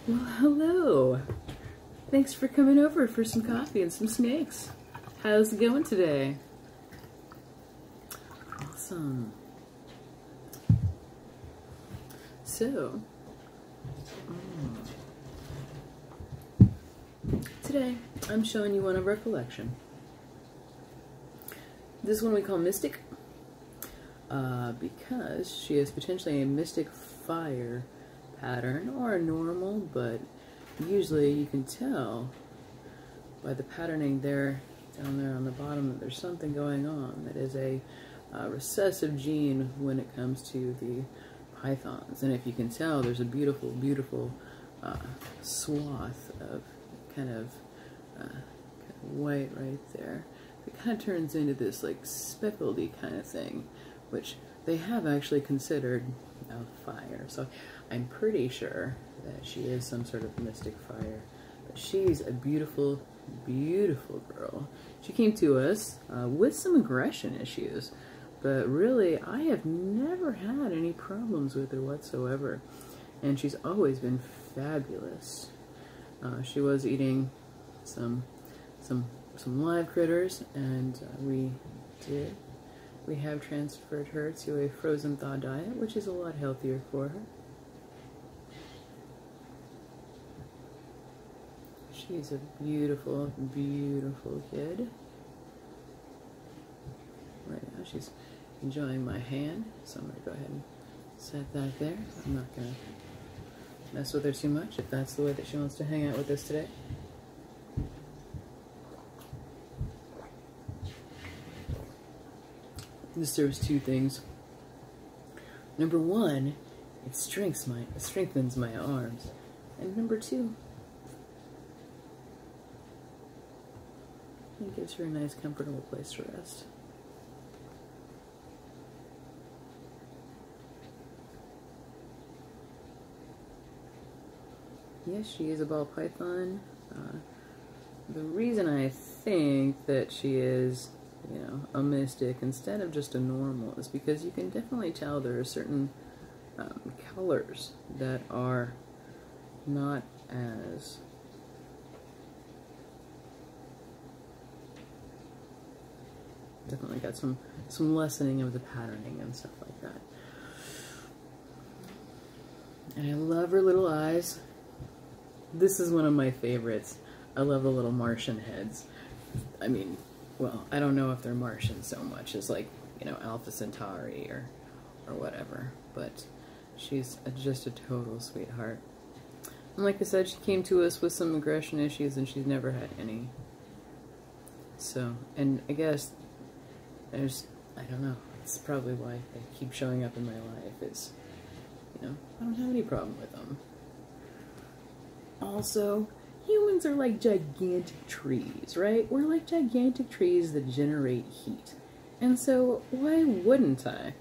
Well, hello. Thanks for coming over for some coffee and some snakes. How's it going today? Awesome. So, today I'm showing you one of our collection. This one we call Mystic, because she is potentially a Mystic Fire pattern or a normal, but usually you can tell by the patterning there down there on the bottom that there's something going on that is a recessive gene when it comes to the pythons. And if you can tell, there's a beautiful, beautiful swath of kind of white right there. It kind of turns into this like speckledy kind of thing, which they have actually considered fire. So I'm pretty sure that she is some sort of Mystic Fire. But she's a beautiful, beautiful girl. She came to us with some aggression issues, but really I have never had any problems with her whatsoever. And she's always been fabulous. She was eating some live critters, and we have transferred her to a frozen thaw diet, which is a lot healthier for her. She's a beautiful, beautiful kid. Right now she's enjoying my hand, so I'm going to go ahead and set that there. I'm not going to mess with her too much if that's the way that she wants to hang out with us today. This serves two things. Number one, it strengthens my arms. And number two, it gives her a nice, comfortable place to rest. Yes, she is a ball python. The reason I think that she is, you know, a mystic instead of just a normal is because you can definitely tell there are certain colors that are not as definitely got some lessening of the patterning and stuff like that. And I love her little eyes. This is one of my favorites. I love the little Martian heads. I mean, well, I don't know if they're Martian so much as, like, you know, Alpha Centauri or whatever, but she's just a total sweetheart. And like I said, she came to us with some aggression issues, and she's never had any. So, and I guess there's, I don't know, it's probably why they keep showing up in my life is, you know, I don't have any problem with them. Also, humans are like gigantic trees, right? We're like gigantic trees that generate heat. And so, why wouldn't I?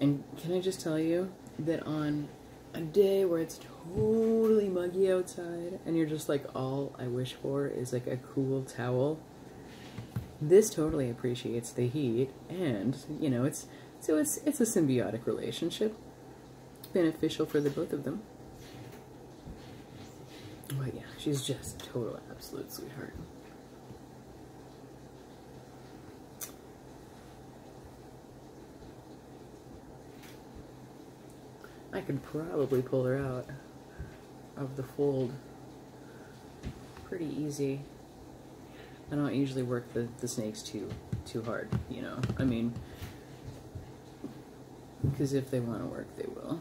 And can I just tell you that on a day where it's totally muggy outside, and you're just like, all I wish for is like a cool towel, this totally appreciates the heat, and, you know, it's a symbiotic relationship. Beneficial for the both of them. But yeah, she's just a total, absolute sweetheart. I could probably pull her out of the fold pretty easy. I don't usually work the snakes too hard, you know. I mean, because if they want to work, they will.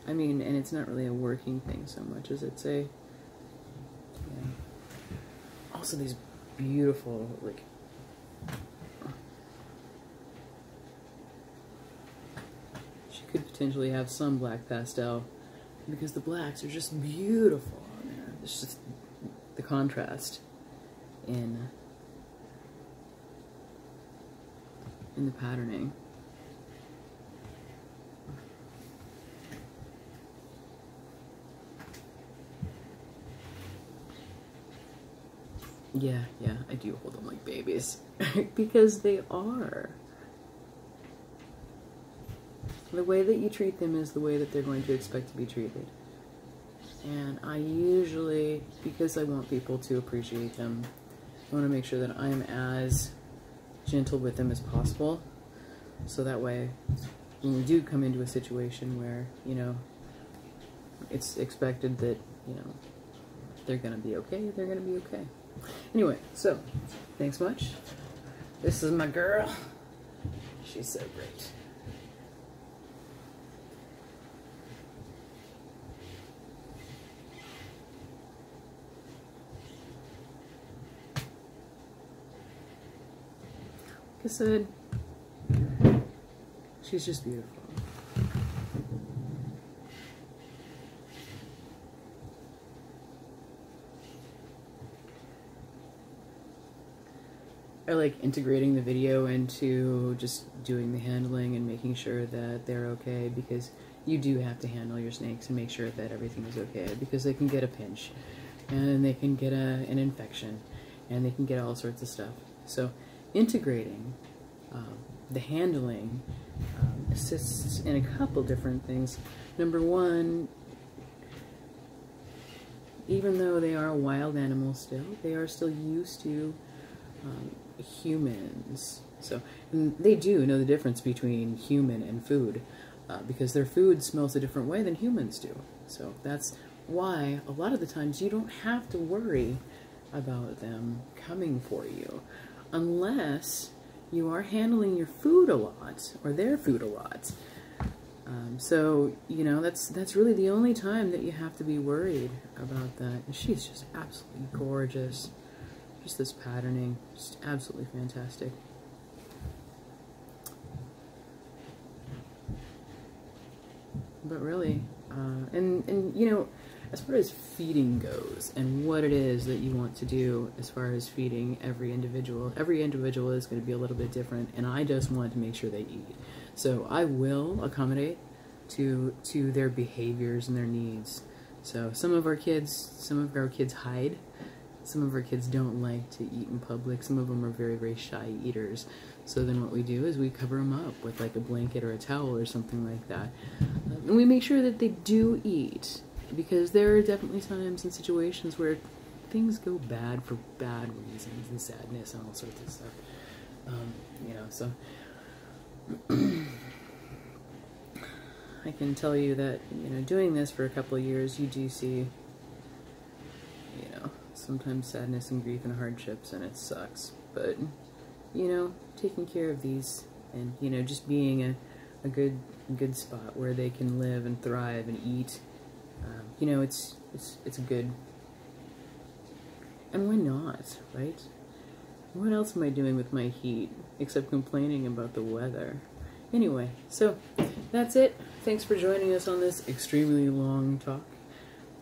I mean, and it's not really a working thing so much as it's a, yeah. Also these beautiful, like, she could potentially have some black pastel, because the blacks are just beautiful on there. It's just the contrast in the patterning. Yeah, I do hold them like babies. Because they are. The way that you treat them is the way that they're going to expect to be treated. And I usually, because I want people to appreciate them, I want to make sure that I'm as gentle with them as possible. So that way, when we do come into a situation where, you know, it's expected that, you know, they're going to be okay, they're going to be okay. Anyway, so, thanks much. This is my girl. She's so great. Like I said, she's just beautiful. I like integrating the video into just doing the handling and making sure that they're okay, because you do have to handle your snakes and make sure that everything is okay, because they can get a pinch and they can get an infection and they can get all sorts of stuff. So integrating the handling assists in a couple different things. Number one, even though they are wild animals still, they are still used to humans. So and they do know the difference between human and food, because their food smells a different way than humans do. So that's why a lot of the times you don't have to worry about them coming for you unless you are handling your food a lot or their food a lot. So, you know, that's really the only time that you have to be worried about that. And she's just absolutely gorgeous. Just this patterning, just absolutely fantastic. But really, and you know, as far as feeding goes and what it is that you want to do as far as feeding every individual is going to be a little bit different, and I just want to make sure they eat. So I will accommodate to their behaviors and their needs. So some of our kids hide. Some of our kids don't like to eat in public. Some of them are very, very shy eaters. So then what we do is we cover them up with like a blanket or a towel or something like that. And we make sure that they do eat, because there are definitely times and situations where things go bad for bad reasons and sadness and all sorts of stuff. You know, so I can tell you that, you know, doing this for a couple of years, you do see, you know, sometimes sadness and grief and hardships, and it sucks. But, you know, taking care of these and, you know, just being a good spot where they can live and thrive and eat, you know, it's good. And why not, right? What else am I doing with my heat except complaining about the weather? Anyway, so that's it. Thanks for joining us on this extremely long talk.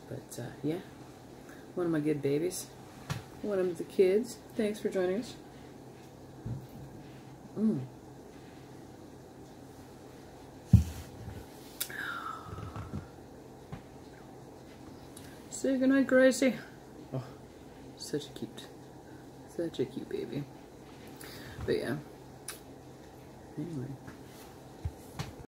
But, yeah. One of my good babies. One of the kids. Thanks for joining us. Say goodnight, Gracie. Oh, such a cute baby. But yeah. Anyway.